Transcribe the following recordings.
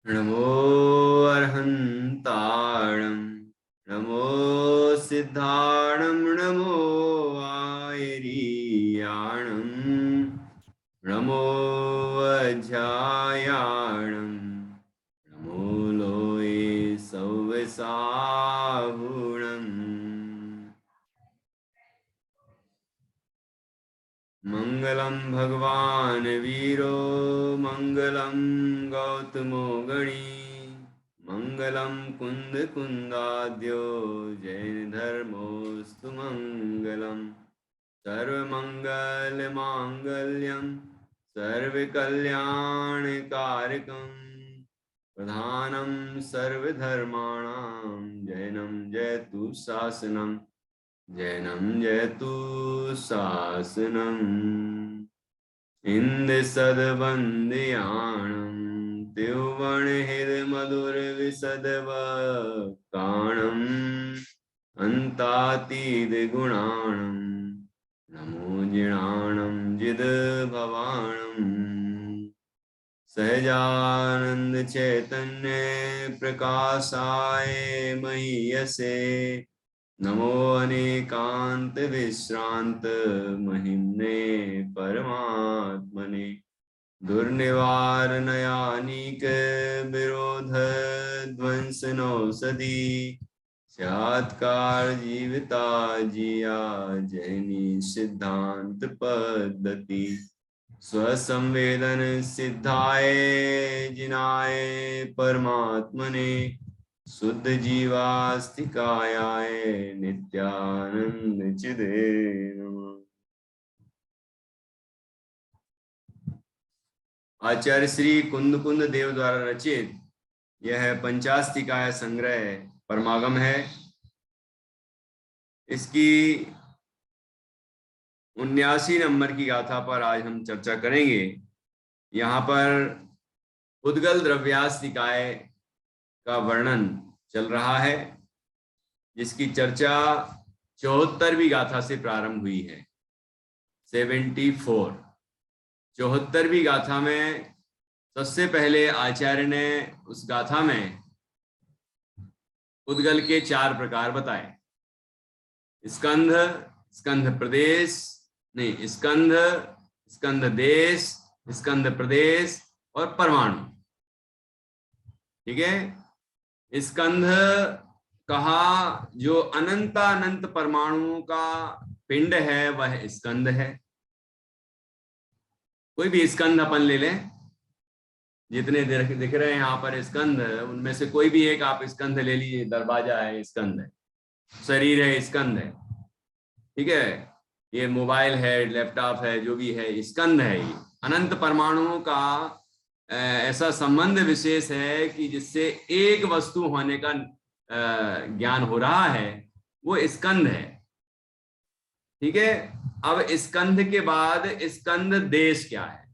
नमो अर्हन्ताणं नमो सिद्धाणं नमो आयरीयाणं नमो अध्यायाणं नमो लोये सौवसाहुणम् मंगलम भगवान वीरो मंगलम गौतमो गणी मंगलम कुंद कुंदाद्यो जैन धर्मोस्तु मंगलम सर्वमंगल मांगल्यम सर्वकल्याणकारकम प्रधानम सर्वधर्माणां जैनम जयतु शासनम जैनम जयतु शासनम इंद सदवंदयाणं त्रिभुवनहित मधुर विशदवक्ताणं अन्तातीत गुणाणं नमो जिणाणं जिद भवाणं सहजानंद चैतन्य प्रकाशाय महीयसे नमो अनेकांत विश्रांत महिम्ने परमात्मने दुर्निवारणायानीक विरोध ध्वंसनौषधि सात्कार जीविता जिया जैनी सिद्धांत पद्धति स्वसंवेदन सिद्धाय जिनाय परमात्मने शुद्ध जीवास्तिकायाय नित्यानंद चिदे नमः। आचार्य श्री कुंद कुंद देव द्वारा रचित यह पंचास्तिकाय संग्रह परमागम है। इसकी 79 नंबर की गाथा पर आज हम चर्चा करेंगे। यहाँ पर उद्गल द्रव्यास्तिकाय का वर्णन चल रहा है, जिसकी चर्चा 74वीं गाथा से प्रारंभ हुई है। 74 74वीं गाथा में सबसे पहले आचार्य ने उस गाथा में उद्गल के 4 प्रकार बताए। स्कंध, स्कंध प्रदेश, नहीं स्कंध, स्कंध देश, स्कंध प्रदेश और परमाणु। ठीक है। स्कंध कहा जो अनंतानंत परमाणुओं का पिंड है वह स्कंध है। कोई भी स्कंध अपन ले लें, जितने दिख रहे हैं यहाँ पर स्कंध, उनमें से कोई भी एक आप स्कंध ले लीजिए। दरवाजा है स्कंध है, शरीर है स्कंध है, ठीक है, ये मोबाइल है, लैपटॉप है, जो भी है स्कंध है। ये अनंत परमाणुओं का ऐसा संबंध विशेष है कि जिससे एक वस्तु होने का ज्ञान हो रहा है, वो स्कंध है। ठीक है। अब स्कंध के बाद स्कंध देश क्या है?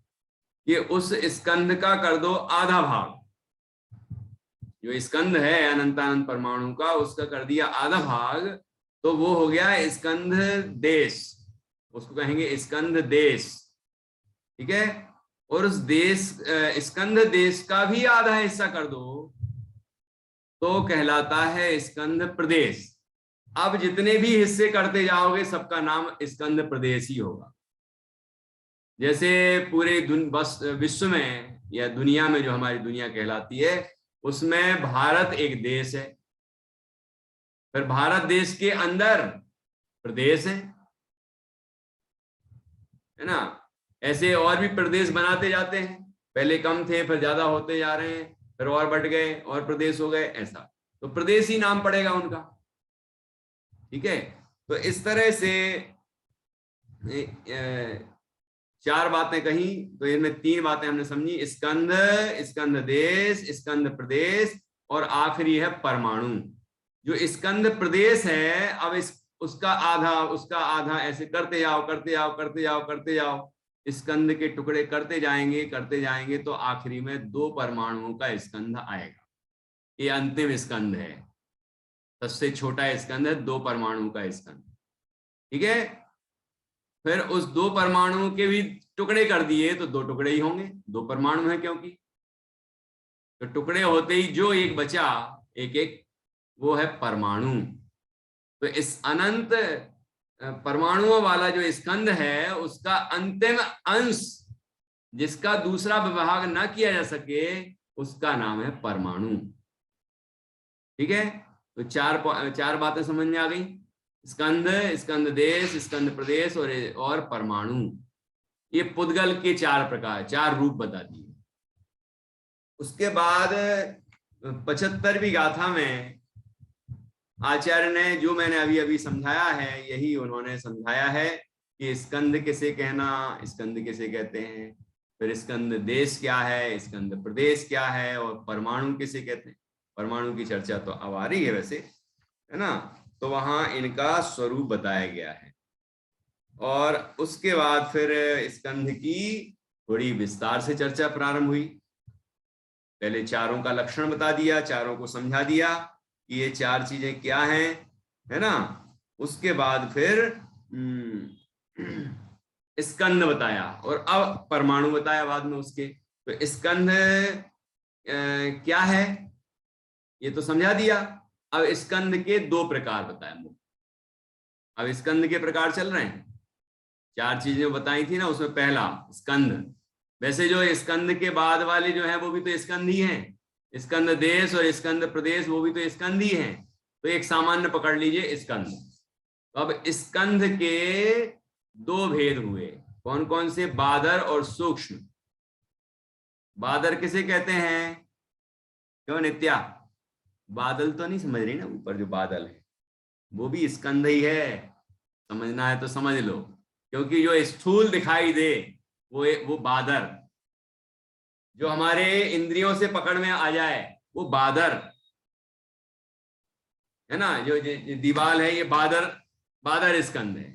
ये उस स्कंध का कर दो आधा भाग। जो स्कंध है अनंतानंत परमाणु का, उसका कर दिया आधा भाग, तो वो हो गया स्कंध देश। उसको कहेंगे स्कंध देश। ठीक है। और उस देश स्कंध देश का भी आधा हिस्सा कर दो तो कहलाता है स्कंध प्रदेश। अब जितने भी हिस्से करते जाओगे सबका नाम स्कंध प्रदेश ही होगा। जैसे पूरे विश्व में या दुनिया में, जो हमारी दुनिया कहलाती है, उसमें भारत एक देश है, फिर भारत देश के अंदर प्रदेश है ना। ऐसे और भी प्रदेश बनाते जाते हैं, पहले कम थे फिर ज्यादा होते जा रहे हैं, फिर और बढ़ गए और प्रदेश हो गए, ऐसा। तो प्रदेश ही नाम पड़ेगा उनका। ठीक है। तो इस तरह से 4 बातें कही, तो इनमें 3 बातें हमने समझी। स्कंध, स्कंध देश, स्कंध प्रदेश और आखिरी है परमाणु। जो स्कंध प्रदेश है, अब उसका आधा ऐसे करते जाओ करते जाओ करते जाओ करते जाओ, स्कंद के टुकड़े करते जाएंगे तो आखिरी में 2 परमाणुओं का स्कंध आएगा। ये अंतिम स्कंद है, सबसे छोटा स्कंद है 2 परमाणु का स्कंद। ठीक है। फिर उस 2 परमाणुओं के भी टुकड़े कर दिए तो 2 टुकड़े ही होंगे, 2 परमाणु हैं क्योंकि। तो टुकड़े होते ही जो एक बचा, एक एक, वो है परमाणु। तो इस अनंत परमाणुओं वाला जो स्कंद है, उसका अंतिम अंश जिसका दूसरा विभाग ना किया जा सके, उसका नाम है परमाणु। ठीक है, तो चार बातें समझ में आ गई। स्कंद, स्कंद देश, स्कंद प्रदेश और परमाणु। ये पुद्गल के चार प्रकार, चार रूप बता दिए। उसके बाद 75वीं गाथा में आचार्य ने जो मैंने अभी अभी समझाया है, यही उन्होंने समझाया है कि स्कंद किसे कहना, स्कंद किसे कहते हैं, फिर स्कंद देश क्या है, स्कंद प्रदेश क्या है, और परमाणु किसे कहते हैं। परमाणु की चर्चा तो अब आ रही है वैसे, है ना। तो वहां इनका स्वरूप बताया गया है। और उसके बाद फिर स्कंद की थोड़ी विस्तार से चर्चा प्रारंभ हुई। पहले चारों का लक्षण बता दिया, चारों को समझा दिया कि ये चार चीजें क्या हैं, है ना। उसके बाद फिर स्कंद बताया, और अब परमाणु बताया बाद में उसके। तो स्कंद क्या है ये तो समझा दिया। अब स्कंद के दो प्रकार बताए। अब स्कंद के प्रकार चल रहे हैं। चार चीजें बताई थी ना, उसमें पहला स्कंद। वैसे जो स्कंद के बाद वाले जो हैं वो भी तो स्कंद ही हैं। स्कंद देश और स्कंद प्रदेश वो भी तो स्कंद ही हैं। तो एक सामान्य पकड़ लीजिए स्कंद। तो अब स्कंद के दो भेद हुए। कौन कौन से? बादर और सूक्ष्म। बादर किसे कहते हैं? क्यों नित्या, बादल तो नहीं समझ रही ना? ऊपर जो बादल है वो भी स्कंद ही है। समझना है तो समझ लो, क्योंकि जो स्थूल दिखाई दे वो बादर, जो हमारे इंद्रियों से पकड़ में आ जाए वो बादर, है ना। जो दीवार है ये बादर, बादर स्कंद है।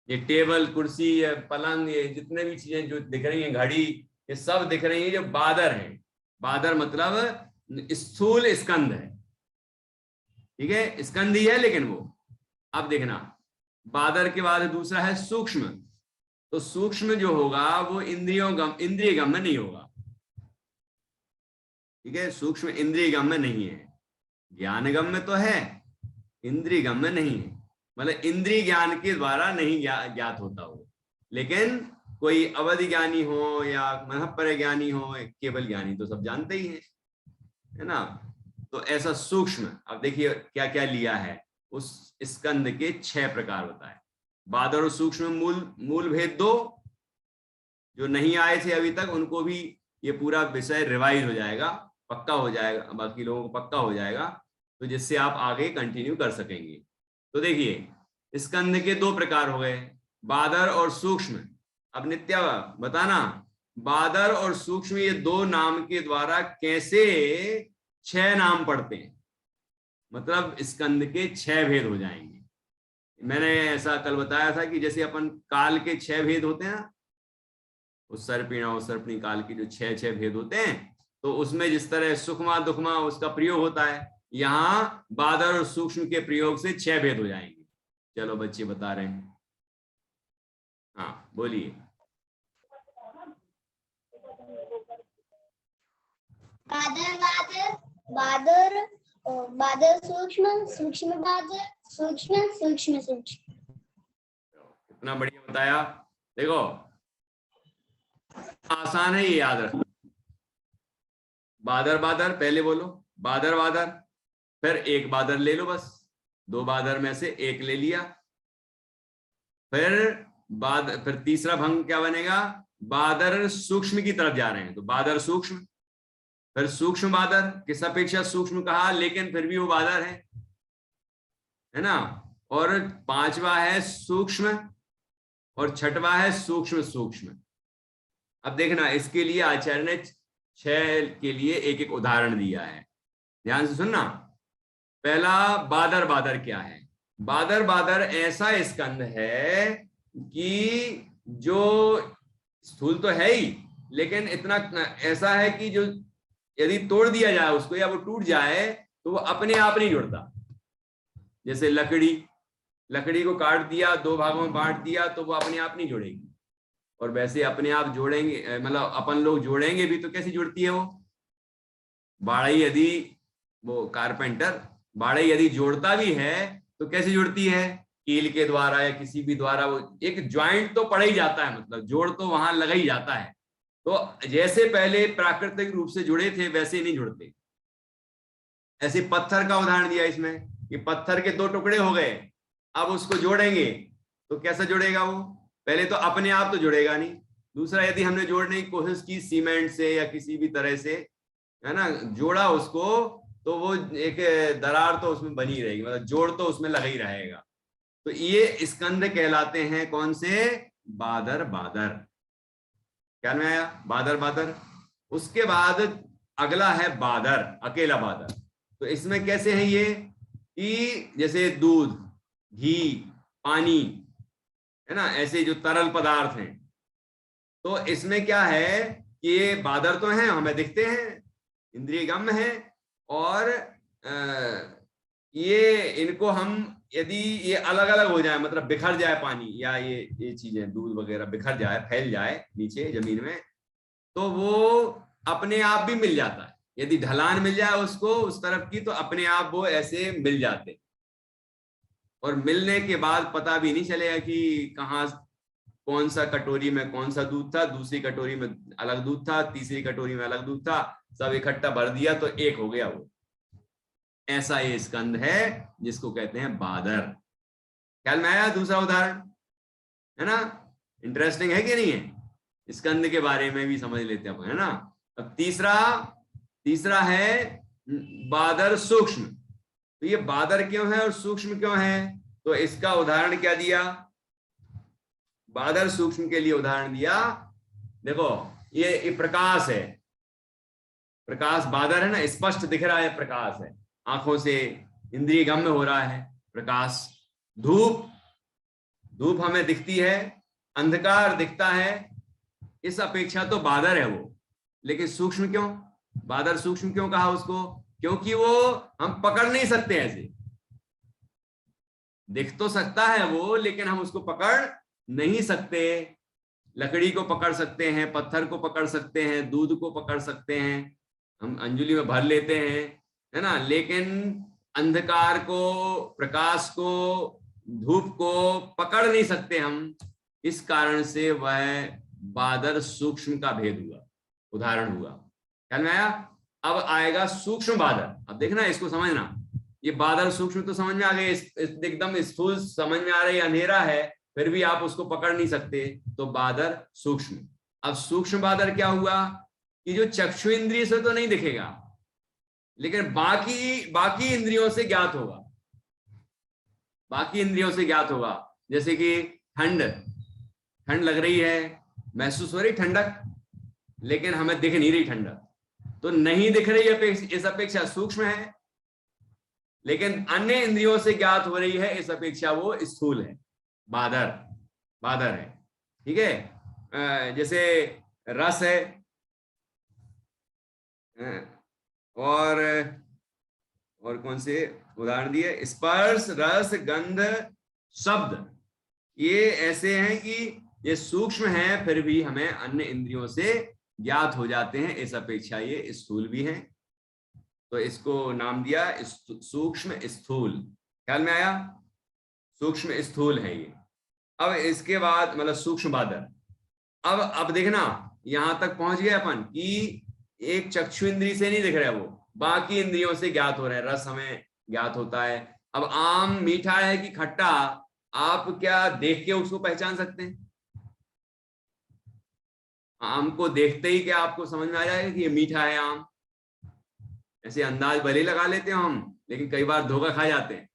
ये टेबल कुर्सी, ये पलंग, ये जितने भी चीजें जो दिख रही हैं, घड़ी, ये सब दिख रही है जो बादर है। बादर मतलब स्थूल स्कंद है। ठीक है, स्कंद ही है लेकिन वो। अब देखना, बादर के बाद दूसरा है सूक्ष्म। तो सूक्ष्म जो होगा वो इंद्रिय गम्य नहीं होगा। ठीक है, सूक्ष्म इंद्रिय गम्य नहीं है। ज्ञान गम्य तो है, इंद्रिय गम्य नहीं है। मतलब इंद्रिय ज्ञान के द्वारा नहीं ज्ञात होता हो। लेकिन कोई अवधि ज्ञानी हो या मनःपर ज्ञानी हो, केवल ज्ञानी तो सब जानते ही है ना। तो ऐसा सूक्ष्म। अब देखिए क्या क्या लिया है। उस स्कंद के 6 प्रकार बताए। बादर और सूक्ष्म मूल भेद दो। जो नहीं आए थे अभी तक उनको भी ये पूरा विषय रिवाइज हो जाएगा, पक्का हो जाएगा, बाकी लोगों को पक्का हो जाएगा, तो जिससे आप आगे कंटिन्यू कर सकेंगे। तो देखिए स्कंद के 2 प्रकार हो गए, बादर और सूक्ष्म। अब नित्या बताना, बादर और सूक्ष्म ये 2 नाम के द्वारा कैसे 6 नाम पढ़ते हैं। मतलब स्कंद के 6 भेद हो जाएंगे। मैंने ऐसा कल बताया था कि जैसे अपन काल के 6 भेद होते हैं, उस सर्पिणा उस सर्पणी काल के जो 6 भेद होते हैं, तो उसमें जिस तरह सुखमा दुखमा उसका प्रयोग होता है, यहां बादर और सूक्ष्म के प्रयोग से 6 भेद हो जाएंगे। चलो बच्चे बता रहे हैं, हाँ बोलिए। बादर बादर बादर बादर सूक्ष्म सूक्ष्म बादर सूक्ष्म सूक्ष्म सूक्ष्म। कितना बढ़िया बताया। देखो आसान है ये याद रखना। बादर बादर पहले बोलो, बादर बादर, फिर एक बादर ले लो, बस 2 बादर में से एक ले लिया। फिर तीसरा भंग क्या बनेगा? बादर सूक्ष्म की तरफ जा रहे हैं तो बादर सूक्ष्म, फिर सूक्ष्म बादर, किस अपेक्षा सूक्ष्म कहा लेकिन फिर भी वो बादर है ना। और 5वां है सूक्ष्म, और 6वां है सूक्ष्म सूक्ष्म। अब देखना इसके लिए आचार्य ने 6 के लिए एक एक उदाहरण दिया है, ध्यान से सुनना। पहला बादर बादर क्या है? बादर बादर ऐसा स्कंद है कि जो स्थूल तो है ही, लेकिन इतना ऐसा है कि जो यदि तोड़ दिया जाए उसको या वो टूट जाए तो वो अपने आप नहीं जुड़ता। जैसे लकड़ी को काट दिया, 2 भागों में बांट दिया तो वो अपने आप नहीं जुड़ेगी। और वैसे अपने आप जोड़ेंगे, मतलब अपन लोग जोड़ेंगे भी तो कैसे जुड़ती है वो? बाड़ई यदि वो कारपेंटर बाड़ई यदि जोड़ता भी है तो कैसे जुड़ती है, कील के द्वारा या किसी भी द्वारा, वो एक ज्वाइंट तो पड़ ही जाता है, मतलब जोड़ तो वहां लगा ही जाता है। तो जैसे पहले प्राकृतिक रूप से जुड़े थे वैसे नहीं जुड़ते। ऐसे पत्थर का उदाहरण दिया इसमें कि पत्थर के दो टुकड़े हो गए, अब उसको जोड़ेंगे तो कैसा जुड़ेगा वो, पहले तो अपने आप तो जुड़ेगा नहीं, दूसरा यदि हमने जोड़ने की कोशिश की सीमेंट से या किसी भी तरह से, है ना, जोड़ा उसको, तो वो एक दरार तो उसमें बनी रहेगी, मतलब जोड़ तो उसमें लगा ही रहेगा। तो ये स्कंद कहलाते हैं कौन से, बादर बादर। क्या में आया, बादर बादर। उसके बाद अगला है बादर, अकेला बादर। तो इसमें कैसे है ये कि जैसे दूध, घी, पानी, है ना, ऐसे जो तरल पदार्थ हैं, तो इसमें क्या है कि ये बादर तो हैं, हमें दिखते हैं, इंद्रिय गम्य है, और ये इनको हम यदि ये अलग अलग हो जाए, मतलब बिखर जाए पानी या ये चीजें दूध वगैरह बिखर जाए, फैल जाए नीचे जमीन में, तो वो अपने आप भी मिल जाता है। यदि ढलान मिल जाए उसको उस तरफ की, तो अपने आप वो ऐसे मिल जाते, और मिलने के बाद पता भी नहीं चलेगा कि कहाँ कौन सा कटोरी में कौन सा दूध था, दूसरी कटोरी में अलग दूध था, तीसरी कटोरी में अलग दूध था, सब इकट्ठा भर दिया तो एक हो गया वो। ऐसा ये स्कंद है जिसको कहते हैं बादर। ख्याल में आया दूसरा उदाहरण, है ना, इंटरेस्टिंग है कि नहीं है, स्कंद के बारे में भी समझ लेते हैं, है ना। अब तीसरा है बादर सूक्ष्म। तो ये बादर क्यों है और सूक्ष्म क्यों है, तो इसका उदाहरण क्या दिया, बादर सूक्ष्म के लिए उदाहरण दिया, देखो ये प्रकाश है, प्रकाश बादर है ना, स्पष्ट दिख रहा है, प्रकाश है, आंखों से इंद्रिय गम्य हो रहा है प्रकाश। धूप, धूप हमें दिखती है, अंधकार दिखता है, इस अपेक्षा तो बादर है वो। लेकिन सूक्ष्म क्यों, बादर सूक्ष्म क्यों कहा उसको, क्योंकि वो हम पकड़ नहीं सकते, ऐसे दिख तो सकता है वो लेकिन हम उसको पकड़ नहीं सकते। लकड़ी को पकड़ सकते हैं, पत्थर को पकड़ सकते हैं, दूध को पकड़ सकते हैं, हम अंजुली में भर लेते हैं, है ना, लेकिन अंधकार को, प्रकाश को, धूप को पकड़ नहीं सकते हम। इस कारण से वह बादर सूक्ष्म का भेद हुआ, उदाहरण हुआ। ख्याल में आया। अब आएगा सूक्ष्म बादर। अब देखना, इसको समझना, ये बादर सूक्ष्म तो समझ में आ गए, एकदम स्थूल समझ में आ रही, अंधेरा है फिर भी आप उसको पकड़ नहीं सकते, तो बादर सूक्ष्म। अब सूक्ष्म बादर क्या हुआ कि जो चक्षु इंद्रिय से तो नहीं दिखेगा, लेकिन बाकी इंद्रियों से ज्ञात होगा, बाकी इंद्रियों से ज्ञात होगा। जैसे कि ठंड लग रही है, महसूस हो रही ठंडक, लेकिन हमें दिख नहीं रही ठंडक, तो नहीं दिख रही इस अपेक्षा सूक्ष्म है, लेकिन अन्य इंद्रियों से ज्ञात हो रही है, इस अपेक्षा वो स्थूल है, बादर है। ठीक है, जैसे रस है, और कौन से उदाहरण दिए, स्पर्श, रस, गंध, शब्द, ये ऐसे हैं कि ये सूक्ष्म हैं फिर भी हमें अन्य इंद्रियों से ज्ञात हो जाते हैं, इस अपेक्षा ये स्थूल भी हैं, तो इसको नाम दिया सूक्ष्म स्थूल। ख्याल में आया, सूक्ष्म स्थूल है ये। अब इसके बाद मतलब सूक्ष्म बादर। अब देखना, यहां तक पहुंच गए अपन कि एक चक्षु इंद्रिय से नहीं दिख रहा है वो, बाकी इंद्रियों से ज्ञात हो रहा है। रस हमें ज्ञात होता है। अब आम मीठा है कि खट्टा, आप क्या देख के उसको पहचान सकते हैं? आम को देखते ही क्या आपको समझ में आ जाएगा कि ये मीठा है आम? ऐसे अंदाज भले लगा लेते हो हम, लेकिन कई बार धोखा खा जाते हैं।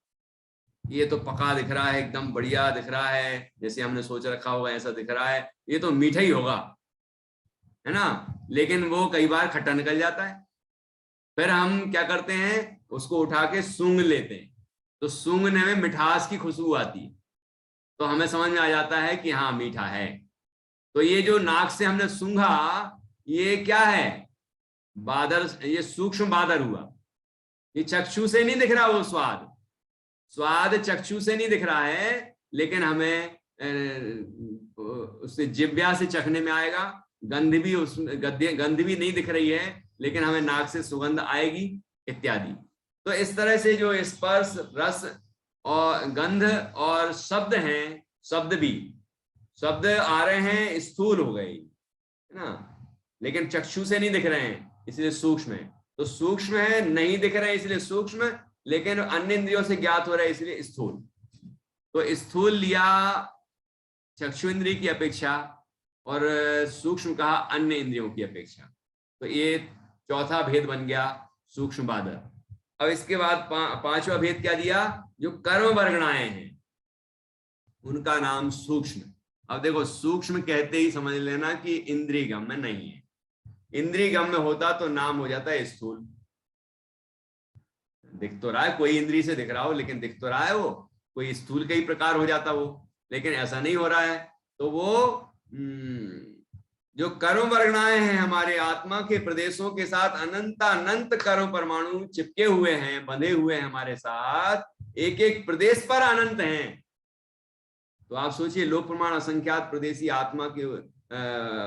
ये तो पका दिख रहा है, एकदम बढ़िया दिख रहा है, जैसे हमने सोच रखा होगा ऐसा दिख रहा है, ये तो मीठा ही होगा, है ना, लेकिन वो कई बार खट्टा निकल जाता है। फिर हम क्या करते हैं, उसको उठा के सूंघ लेते हैं, तो सूंघने में मिठास की खुशबू आती है, तो हमें समझ में आ जाता है कि हाँ मीठा है। तो ये जो नाक से हमने सूंघा, ये क्या है, बादर, ये सूक्ष्म बादर हुआ। ये चक्षु से नहीं दिख रहा वो स्वाद चक्षु से नहीं दिख रहा है, लेकिन हमें उससे जिह्वा से चखने में आएगा। गंध भी नहीं दिख रही है, लेकिन हमें नाक से सुगंध आएगी इत्यादि। तो इस तरह से जो स्पर्श, रस और गंध और शब्द हैं, शब्द आ रहे हैं स्थूल हो गए, है ना, लेकिन चक्षु से नहीं दिख रहे हैं इसलिए सूक्ष्म है। तो सूक्ष्म है, नहीं दिख रहे हैं इसलिए सूक्ष्म, लेकिन अन्य इंद्रियों से ज्ञात हो रहा है इसलिए स्थूल। तो स्थूल लिया चक्षु इंद्रिय की अपेक्षा और सूक्ष्म कहा अन्य इंद्रियों की अपेक्षा। तो ये चौथा भेद बन गया सूक्ष्म बादर। अब इसके बाद पांचवा भेद क्या दिया, जो कर्म वर्गणाएं हैं उनका नाम सूक्ष्म। अब देखो सूक्ष्म कहते ही समझ लेना कि इंद्रिय गम्य नहीं है। इंद्रिय गम्य होता तो नाम हो जाता है स्थूल। दिख तो रहा है, कोई इंद्रिय से दिख रहा हो लेकिन दिख तो रहा है वो, कोई स्थूल का ही प्रकार हो जाता वो, लेकिन ऐसा नहीं हो रहा है। तो वो जो कर्म वर्गणाएं हैं हमारे आत्मा के प्रदेशों के साथ अनंत कर्म परमाणु चिपके हुए हैं, बंधे हुए हैं हमारे साथ, एक एक प्रदेश पर अनंत हैं। तो आप सोचिए लोक प्रमाण असंख्यात प्रदेशी आत्मा के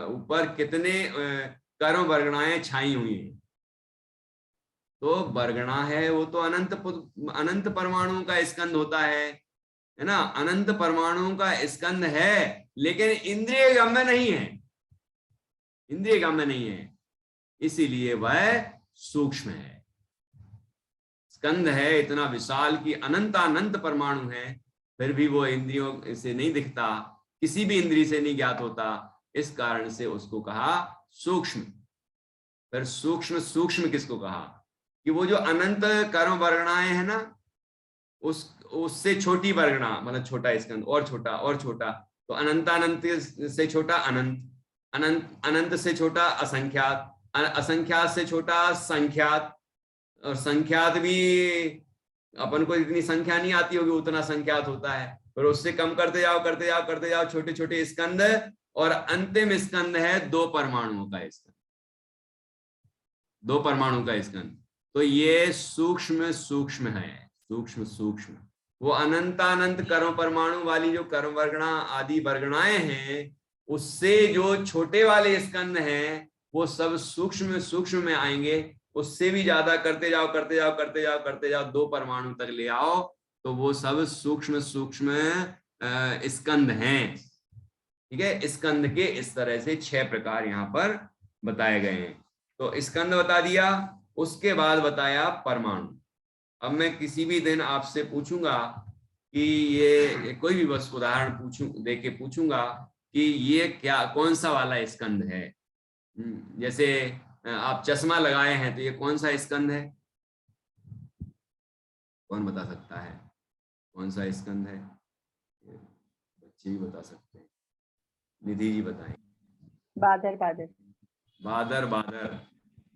ऊपर कितने कर्म वर्गणाएं छाई हुई हैं। तो वर्गणा है वो तो अनंत परमाणुओं का स्कंद होता है ना, अनंत परमाणुओं का स्कंद है, लेकिन इंद्रिय गम्य नहीं है, इंद्रिय गम्य नहीं है, इसीलिए वह सूक्ष्म है। स्कंद है इतना विशाल कि अनंत परमाणु है, फिर भी वो इंद्रियों से नहीं दिखता, किसी भी इंद्रिय से नहीं ज्ञात होता, इस कारण से उसको कहा सूक्ष्म। फिर सूक्ष्म किसको कहा कि वो जो अनंत कर्म वर्गणाएं है ना, उससे छोटी वर्गणा, मतलब छोटा स्कंद और छोटा और छोटा, तो अनंत से छोटा अनंत से छोटा असंख्यात, असंख्यात से छोटा संख्यात, और संख्यात भी अपन को इतनी संख्या नहीं आती होगी उतना संख्यात होता है, फिर उससे कम करते जाओ छोटे छोटे स्कंद, और अंतिम स्कंद है 2 परमाणुओं का स्कंद, 2 परमाणु का स्कंद। तो ये सूक्ष्म है, सूक्ष्म। वो अनंत कर्म परमाणु वाली जो कर्म वर्गणा आदि वर्गणाएं हैं, उससे जो छोटे वाले स्कंद हैं वो सब सूक्ष्म में आएंगे। उससे भी ज्यादा करते जाओ 2 परमाणु तक ले आओ, तो वो सब सूक्ष्म स्कंद हैं। ठीक है, स्कंद के इस तरह से 6 प्रकार यहाँ पर बताए गए हैं। तो स्कंद बता दिया, उसके बाद बताया परमाणु। अब मैं किसी भी दिन आपसे पूछूंगा कि ये कोई भी बस उदाहरण देके पूछूंगा कि ये क्या, कौन सा वाला स्कंद है। जैसे आप चश्मा लगाए हैं तो ये कौन सा स्कंद है, कौन बता सकता है कौन सा स्कंद है? बच्चे भी बता सकते हैं, निधि जी बताएं। बादर।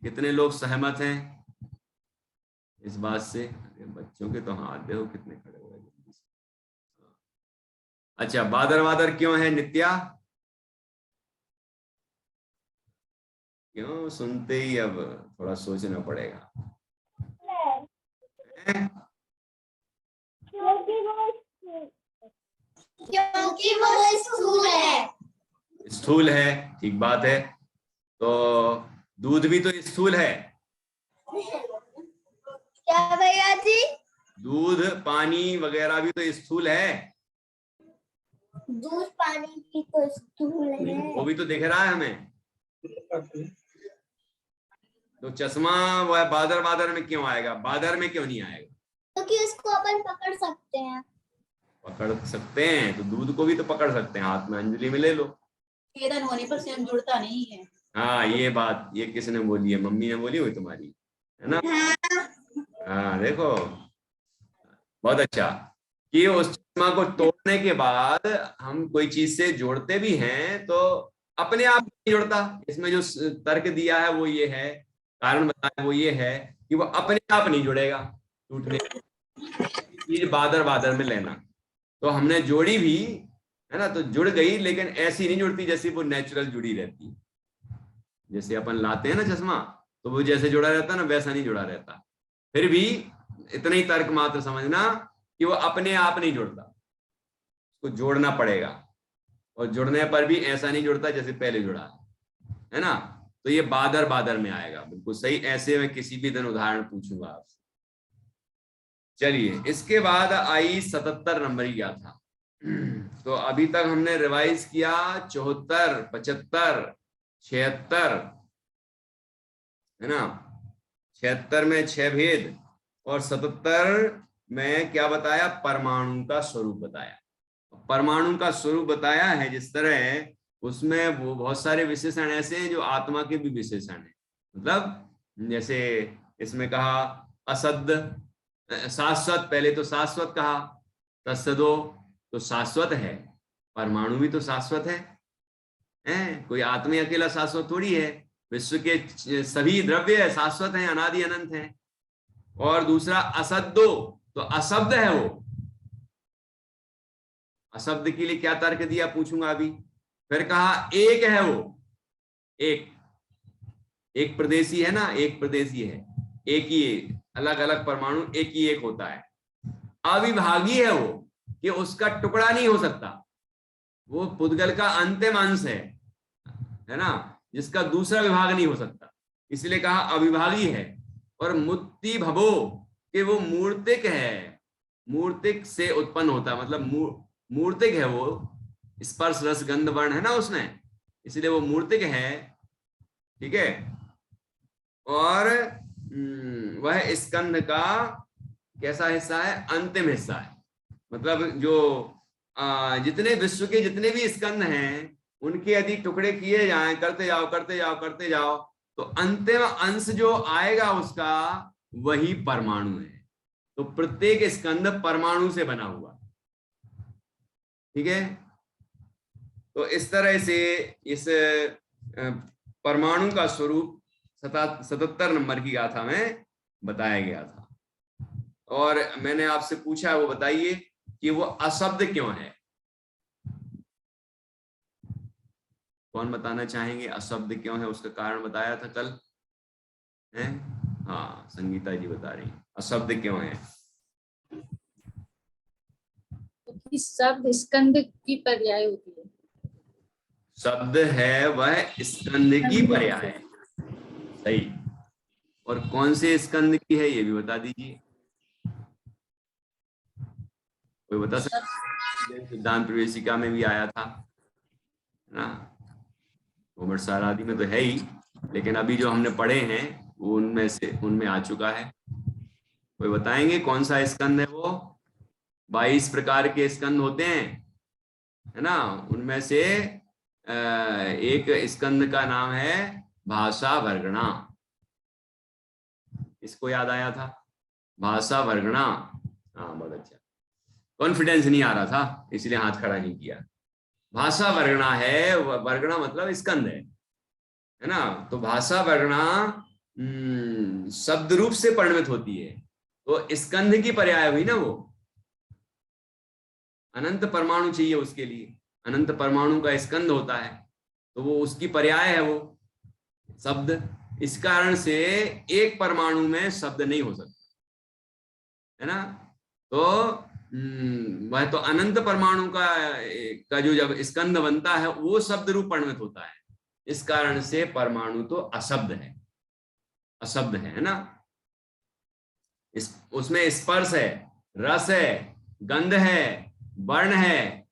कितने लोग सहमत हैं इस बात से? बच्चों के तो हाथ देखो कितने खड़े हुए हैं। अच्छा, बादर क्यों है नित्या? क्यों? सुनते ही अब थोड़ा सोचना पड़ेगा। क्योंकि वो स्थूल है। स्थूल है, ठीक बात है। तो दूध भी तो स्थूल है। क्या भैया जी? दूध पानी वगैरह भी तो स्थूल है। दूध पानी भी तो स्थूल है, वो भी तो दिख रहा है हमें। तो चश्मा वह बादर में क्यों आएगा, बादर में क्यों नहीं आएगा? क्योंकि उसको अपन पकड़ सकते हैं। पकड़ सकते हैं तो दूध को भी तो पकड़ सकते हैं, हाथ में अंजलि में ले लो। छेदन होने पर स्वयं जुड़ता नहीं है। हाँ, ये बात ये किसने बोली है? मम्मी ने बोली हुई तुम्हारी, है ना? हाँ देखो, बहुत अच्छा कि उस चश्मा को तोड़ने के बाद हम कोई चीज से जोड़ते भी हैं तो अपने आप नहीं जुड़ता। इसमें जो तर्क दिया है वो ये है, कारण बताया वो ये है कि वो अपने आप नहीं जुड़ेगा टूटने। चीज बादर में लेना, तो हमने जोड़ी भी है ना, तो जुड़ गई, लेकिन ऐसी नहीं जुड़ती जैसी वो नेचुरल जुड़ी रहती है। जैसे अपन लाते हैं ना चश्मा, तो वो जैसे जुड़ा रहता है ना, वैसा नहीं जुड़ा रहता। फिर भी इतना ही तर्क मात्र समझना कि वो अपने आप नहीं जुड़ता, उसको जोड़ना पड़ेगा, और जुड़ने पर भी ऐसा नहीं जुड़ता जैसे पहले जुड़ा है ना। तो ये बादर बादर में आएगा, बिल्कुल सही। ऐसे मैं किसी भी दिन उदाहरण पूछूंगा आपसे। चलिए, इसके बाद आई 77 नंबर की गाथा। तो अभी तक हमने रिवाइज किया 74, 75, 76, है ना। 76 में 6 भेद और 77 में क्या बताया, परमाणु का स्वरूप बताया। परमाणु का स्वरूप बताया है जिस तरह, उसमें वो बहुत सारे विशेषण ऐसे हैं जो आत्मा के भी विशेषण हैं। मतलब जैसे इसमें कहा असद शाश्वत, पहले तो शाश्वत कहा, तत्सदो तो शाश्वत है, परमाणु भी तो शाश्वत है? कोई आत्मा अकेला शाश्वत थोड़ी है, विश्व के सभी द्रव्य शाश्वत हैं, अनादि अनंत हैं। और दूसरा असद्दो, तो अशब्द है वो। अशब्द के लिए क्या तर्क दिया पूछूंगा अभी। फिर कहा एक है वो, एक प्रदेशी है ना, एक प्रदेशी है, एक ही, अलग अलग परमाणु एक ही एक होता है। अविभागी है वो, कि उसका टुकड़ा नहीं हो सकता, वो पुद्गल का अंतिम अंश है ना, जिसका दूसरा विभाग नहीं हो सकता, इसलिए कहा अविभागी है। और मुक्ति भवो, कि वो मूर्तिक है, मूर्तिक से उत्पन्न होता है, मतलब मूर्तिक है वो, स्पर्श रस गंध वर्ण है ना उसमें, इसलिए वो मूर्तिक है। ठीक है। और वह स्कंद का कैसा हिस्सा है, अंतिम हिस्सा है। मतलब जो जितने विश्व के जितने भी स्कंद हैं, उनके यदि टुकड़े किए जाएं, करते जाओ करते जाओ करते जाओ, तो अंतिम अंश जो आएगा उसका, वही परमाणु है। तो प्रत्येक स्कंद परमाणु से बना हुआ। ठीक है। तो इस तरह से इस परमाणु का स्वरूप 77 नंबर की गाथा में बताया गया था। और मैंने आपसे पूछा, वो बताइए कि वो अशब्द क्यों है। कौन बताना चाहेंगे अशब्द क्यों है, उसका कारण बताया था कल है। हाँ, संगीता जी बता रही, अशब्द क्यों है। क्योंकि शब्द स्कंद की पर्याय होती है। शब्द है वह स्कंद की पर्याय है, सही। और कौन से स्कंद की है ये भी बता दीजिए, कोई बता सकता। सिद्धांत प्रवेशिका में भी आया था ना, घूमट सारादि में तो है ही, लेकिन अभी जो हमने पढ़े हैं वो उनमें आ चुका है। कोई बताएंगे कौन सा स्कंद है वो। 22 प्रकार के स्कंद होते हैं, है ना। उनमें से एक स्कंद का नाम है भाषा वर्गणा। इसको याद आया था, भाषा वर्गणा। हाँ, बहुत अच्छा। कॉन्फिडेंस नहीं आ रहा था इसलिए हाथ खड़ा नहीं किया। भाषा वर्गणा है, वर्गणा मतलब स्कंद है ना। तो भाषा वर्गणा शब्द रूप से परिणमित होती है, तो स्कंद की पर्याय हुई ना वो। अनंत परमाणु चाहिए उसके लिए, अनंत परमाणु का स्कंद होता है, तो वो उसकी पर्याय है वो शब्द। इस कारण से एक परमाणु में शब्द नहीं हो सकता, है ना। तो वह तो अनंत परमाणु का जो जब स्कंद बनता है वो शब्द रूप परिणमित होता है। इस कारण से परमाणु तो अशब्द है, अशब्द है ना। उसमें स्पर्श है, रस है, गंध है, वर्ण है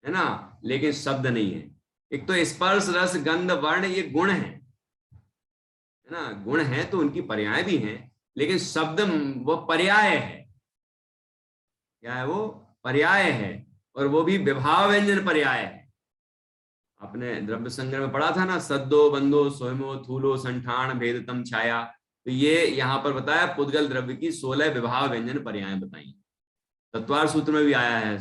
ना, लेकिन शब्द नहीं है। एक तो स्पर्श रस गंध वर्ण ये गुण है ना, गुण है तो उनकी पर्याय भी हैं, लेकिन शब्द वो पर्याय है। क्या है वो, पर्याय है, और वो भी विभाव व्यंजन पर्याय है। आपने द्रव्य संग्रह में पढ़ा था ना, सद्दो बंदो सोहमो थूलो संठान भेदतम छाया। तो ये यहाँ पर बताया पुद्गल द्रव्य की 16 विभाव व्यंजन पर्याय बताई। तत्वार सूत्र में भी आया है,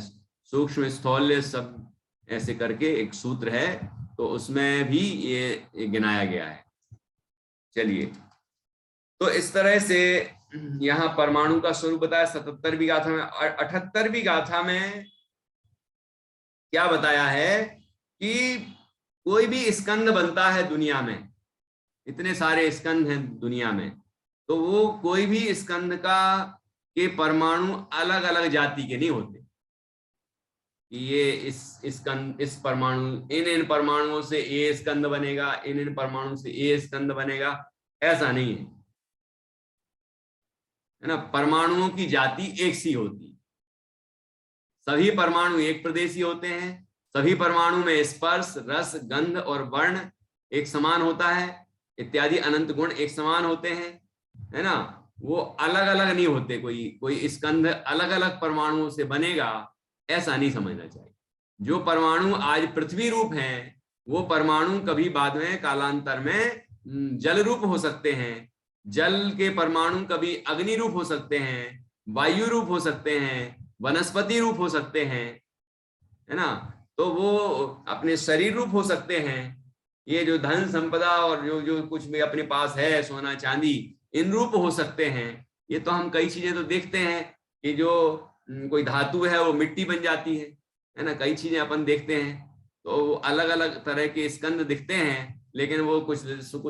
सूक्ष्म स्थौल्य सब ऐसे करके एक सूत्र है, तो उसमें भी ये गिनाया गया है। चलिए, तो इस तरह से यहाँ परमाणु का स्वरूप बताया 77वीं गाथा में। 78वीं गाथा में क्या बताया है कि कोई भी स्कंद बनता है दुनिया में, इतने सारे स्कंद हैं दुनिया में, तो वो कोई भी स्कंद के परमाणु अलग अलग जाति के नहीं होते। कि ये इस परमाणु इन परमाणुओं से ए स्कंद बनेगा, इन परमाणु से ए स्कंद बनेगा, ऐसा नहीं है ना। परमाणुओं की जाति एक सी होती, सभी परमाणु एक प्रदेशी होते हैं, सभी परमाणु में स्पर्श, रस, गंध और वर्ण एक समान होता है, इत्यादि अनंत गुण एक समान होते हैं, है ना। वो अलग अलग नहीं होते, कोई स्कंध अलग अलग परमाणुओं से बनेगा ऐसा नहीं समझना चाहिए। जो परमाणु आज पृथ्वी रूप हैं, वो परमाणु कभी बाद में कालांतर में जल रूप हो सकते हैं, जल के परमाणु कभी अग्नि रूप हो सकते हैं, वायु रूप हो सकते हैं, वनस्पति रूप हो सकते हैं, है ना। तो वो अपने शरीर रूप हो सकते हैं। ये जो धन संपदा और जो कुछ भी अपने पास है, सोना चांदी, इन रूप हो सकते हैं। ये तो हम कई चीजें तो देखते हैं कि जो कोई धातु है वो मिट्टी बन जाती है ना। कई चीजें अपन देखते हैं तो अलग अलग तरह के स्कंद दिखते हैं, लेकिन वो कुछ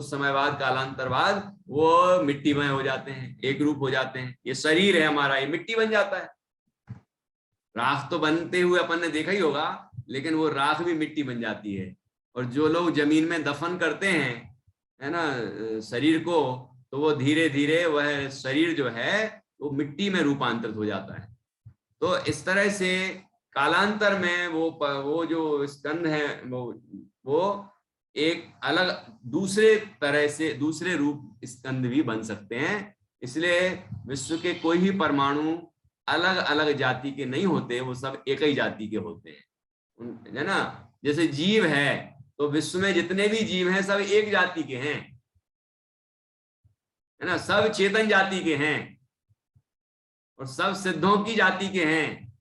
समय बाद, कालांतर बाद वो मिट्टीमय हो जाते हैं, एक रूप हो जाते हैं। ये शरीर है हमारा, ये मिट्टी बन जाता है। राख तो बनते हुए अपन ने देखा ही होगा, लेकिन वो राख भी मिट्टी बन जाती है। और जो लोग जमीन में दफन करते हैं, है ना, शरीर को, तो वो धीरे धीरे वह शरीर जो है वो मिट्टी में रूपांतरित हो जाता है। तो इस तरह से कालांतर में वो जो स्कंद है वो एक अलग दूसरे तरह से दूसरे रूप स्कंद भी बन सकते हैं। इसलिए विश्व के कोई भी परमाणु अलग अलग जाति के नहीं होते, वो सब एक ही जाति के होते हैं, है ना। जैसे जीव है तो विश्व में जितने भी जीव हैं सब एक जाति के हैं, है ना, सब चेतन जाति के हैं और सब सिद्धों की जाति के हैं,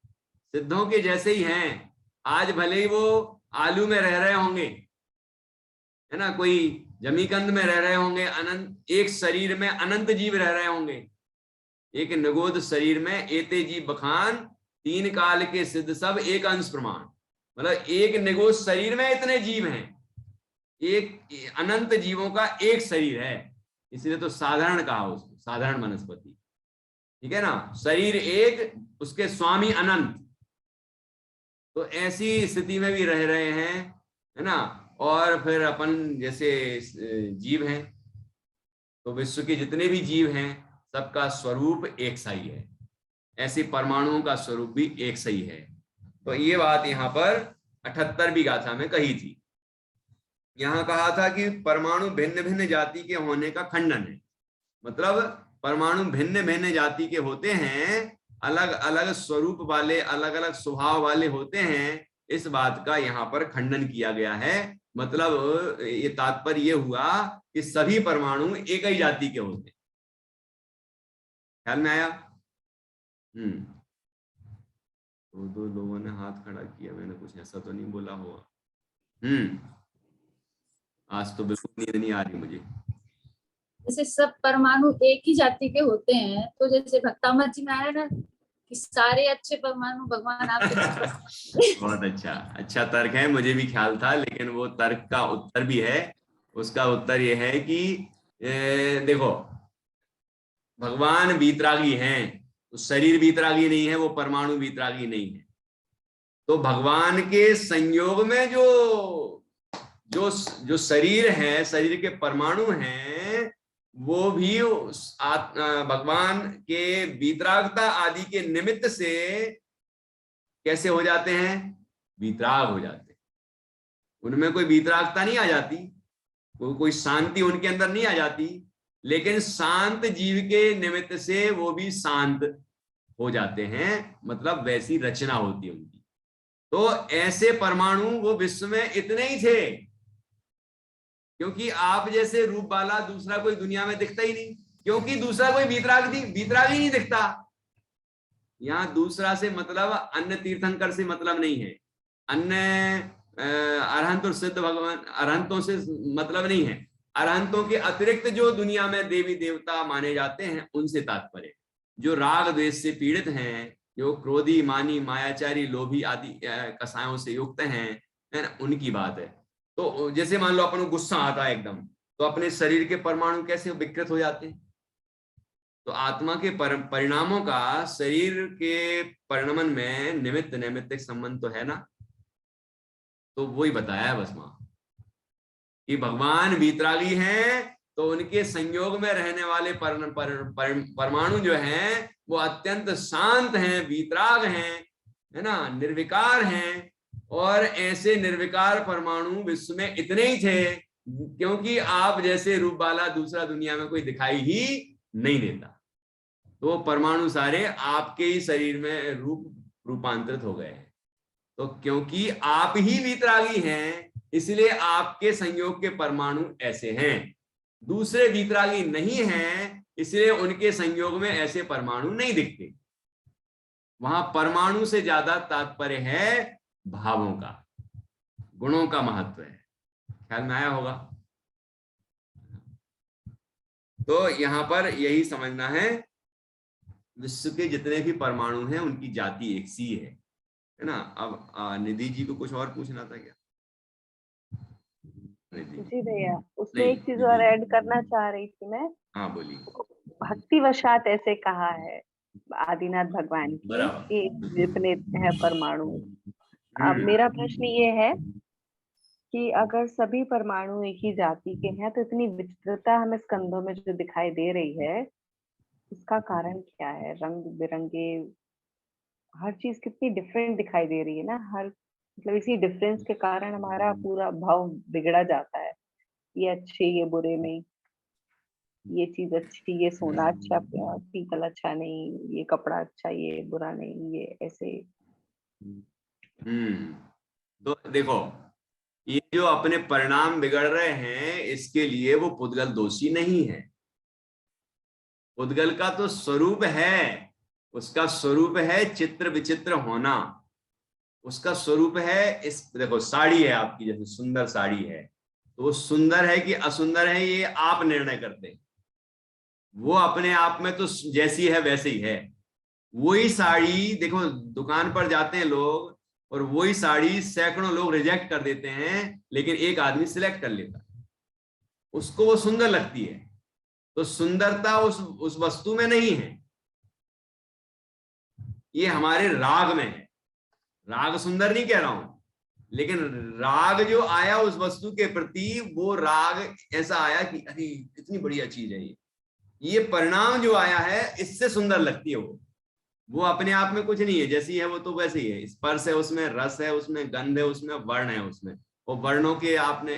सिद्धों के जैसे ही हैं। आज भले ही वो आलू में रह रहे होंगे, है ना, कोई जमीकंद में रह रहे होंगे, अनंत एक शरीर में अनंत जीव रह रहे होंगे, एक निगोद शरीर में एते जीव बखान, तीन काल के सिद्ध सब एक अंश प्रमाण। मतलब एक निगोद शरीर में इतने जीव हैं, एक अनंत जीवों का एक शरीर है, इसलिए तो साधारण कहा उसको, साधारण वनस्पति, ठीक है ना। शरीर एक, उसके स्वामी अनंत। तो ऐसी स्थिति में भी रह रहे हैं, है ना। और फिर अपन जैसे जीव हैं, तो विश्व के जितने भी जीव हैं सबका स्वरूप एक सा ही है, ऐसे परमाणुओं का स्वरूप भी एक सही है। तो ये बात यहाँ पर 78वीं गाथा में कही थी। यहाँ कहा था कि परमाणु भिन्न भिन्न जाति के होने का खंडन है, मतलब परमाणु भिन्न भिन्न जाति के होते हैं, अलग अलग स्वरूप वाले, अलग अलग स्वभाव वाले होते हैं, इस बात का यहाँ पर खंडन किया गया है। मतलब ये तात्पर्य ये हुआ कि सभी परमाणु एक ही जाति के होते हैं। ख्याल में आया? दो लोगों ने हाथ खड़ा किया, मैंने कुछ ऐसा तो नहीं बोला होगा। आज तो बिल्कुल नींद नहीं आ रही मुझे। जैसे सब परमाणु एक ही जाति के होते हैं, तो जैसे भक्तामत जी में आया ना कि सारे अच्छे परमाणु भगवान आपके बहुत अच्छा तर्क है, मुझे भी ख्याल था, लेकिन वो तर्क का उत्तर भी है। उसका उत्तर ये है कि देखो, भगवान वीतरागी हैं, तो शरीर वीतरागी नहीं है, वो परमाणु वीतरागी नहीं है। तो भगवान के संयोग में जो शरीर है, शरीर के परमाणु हैं, वो भी भगवान के वीतरागता आदि के निमित्त से कैसे हो जाते हैं? वीतराग हो जाते हैं। उनमें कोई वीतरागता नहीं आ जाती, कोई शांति उनके अंदर नहीं आ जाती, लेकिन शांत जीव के निमित्त से वो भी शांत हो जाते हैं, मतलब वैसी रचना होती है उनकी। तो ऐसे परमाणु वो विश्व में इतने ही थे, क्योंकि आप जैसे रूप वाला दूसरा कोई दुनिया में दिखता ही नहीं, क्योंकि दूसरा कोई वीतराग ही नहीं दिखता। यहाँ दूसरा से मतलब अन्य तीर्थंकर से मतलब नहीं है, अन्य अरहंत और सिद्ध भगवान अरहंतों से मतलब नहीं है, अरहंतों के अतिरिक्त जो दुनिया में देवी देवता माने जाते हैं उनसे तात्पर्य। जो राग द्वेष से पीड़ित हैं, जो क्रोधी, मानी, मायाचारी, लोभी आदि कसायों से युक्त हैं, है ना, उनकी बात है। तो जैसे मान लो अपन को गुस्सा आता है एकदम, तो अपने शरीर के परमाणु कैसे विकृत हो जाते हैं, तो आत्मा के परिणामों का शरीर के परिणमन में निमित्त नैमित्तिक संबंध तो है ना। तो वही बताया है बस वहां कि भगवान वीतरागी हैं, तो उनके संयोग में रहने वाले परमाणु जो हैं वो अत्यंत शांत हैं, वीतराग हैं, है ना, निर्विकार हैं। और ऐसे निर्विकार परमाणु विश्व में इतने ही थे क्योंकि आप जैसे रूप वाला दूसरा दुनिया में कोई दिखाई ही नहीं देता। तो परमाणु सारे आपके ही शरीर में रूपांतरित हो गए हैं। तो क्योंकि आप ही वीतरागी हैं इसलिए आपके संयोग के परमाणु ऐसे हैं। दूसरे वीतरागी नहीं हैं इसलिए उनके संयोग में ऐसे परमाणु नहीं दिखते। वहां परमाणु से ज्यादा तात्पर्य है भावों का, गुणों का महत्व है। ख्याल में आया होगा। तो यहां पर यही समझना है, विश्व के जितने भी परमाणु हैं उनकी जाति एक सी है ना। अब निधि जी को कुछ और पूछना था क्या? जी भैया, उसमें एक चीज और ऐड करना चाह रही थी मैं। हाँ बोलिए। भक्तिवशात ऐसे कहा है आदिनाथ भगवान की कि जितने हैं परमाणु। अब मेरा प्रश्न ये है कि अगर सभी परमाणु एक ही जाति के हैं तो इतनी विचित्रता हमें स्कंधों में जो दिखाई दे रही है उसका कारण क्या है? रंग बिरंगे हर चीज कितनी डिफरेंट दिखाई दे रही है ना। हर मतलब इसी डिफरेंस के कारण हमारा पूरा भाव बिगड़ा जाता है। ये अच्छे ये बुरे नहीं, ये चीज अच्छी ये सोना अच्छा पीतल अच्छा नहीं, ये कपड़ा अच्छा ये बुरा नहीं, ये ऐसे। तो देखो, ये जो अपने परिणाम बिगड़ रहे हैं इसके लिए वो पुद्गल दोषी नहीं है। पुद्गल का तो स्वरूप है, उसका स्वरूप है चित्र विचित्र होना। उसका स्वरूप है इस देखो, साड़ी है आपकी, जैसे सुंदर साड़ी है तो वो सुंदर है कि असुंदर है ये आप निर्णय करते हैं। वो अपने आप में तो जैसी है वैसे ही है। वही साड़ी देखो, दुकान पर जाते हैं लोग और वही साड़ी सैकड़ों लोग रिजेक्ट कर देते हैं लेकिन एक आदमी सिलेक्ट कर लेता है, उसको वो सुंदर लगती है। तो सुंदरता उस वस्तु में नहीं है, ये हमारे राग में है। राग सुंदर नहीं कह रहा हूं, लेकिन राग जो आया उस वस्तु के प्रति वो राग ऐसा आया कि अरे कितनी बढ़िया चीज है ये परिणाम जो आया है इससे सुंदर लगती है वो अपने आप में कुछ नहीं है, जैसी है वो तो वैसे ही है। स्पर्श है उसमें, रस है उसमें, गंध है उसमें, वर्ण है उसमें। और वर्णों के आपने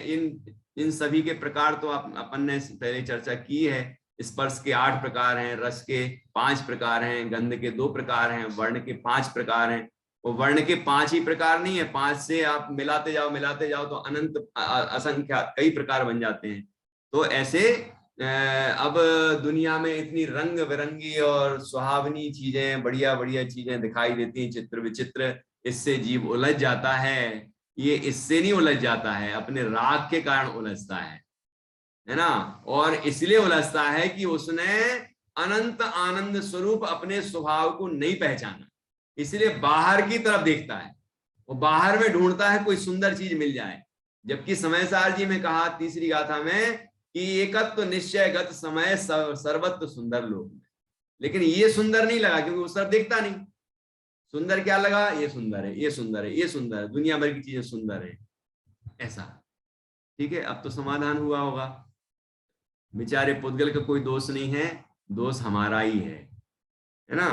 इन सभी के प्रकार तो अपन ने पहले चर्चा की है। स्पर्श के 8 प्रकार हैं, रस के 5 प्रकार हैं, गंध के 2 प्रकार हैं, वर्ण के 5 प्रकार हैं। वो वर्ण के 5 ही प्रकार नहीं है, 5 से आप मिलाते जाओ तो अनंत असंख्य कई प्रकार बन जाते हैं। तो ऐसे अब दुनिया में इतनी रंग बिरंगी और सुहावनी चीजें, बढ़िया बढ़िया चीजें दिखाई देती हैं, चित्र विचित्र, इससे जीव उलझ जाता है। ये इससे नहीं उलझ जाता है, अपने राग के कारण उलझता है ना। और इसलिए उलझता है कि उसने अनंत आनंद स्वरूप अपने स्वभाव को नहीं पहचाना, इसलिए बाहर की तरफ देखता है। वो बाहर में ढूंढता है कोई सुंदर चीज मिल जाए। जबकि समयसार जी में कहा तीसरी गाथा में कि एकत्व निश्चय गत समय सर्वत्र सुंदर लोग, लेकिन ये सुंदर नहीं लगा क्योंकि उस तरफ देखता नहीं। सुंदर क्या लगा? ये सुंदर है, ये सुंदर है, ये सुंदर है, दुनिया भर की चीजें सुंदर है, ऐसा। ठीक है, अब तो समाधान हुआ होगा। बेचारे पुद्गल का कोई दोष नहीं है, दोष हमारा ही है ना।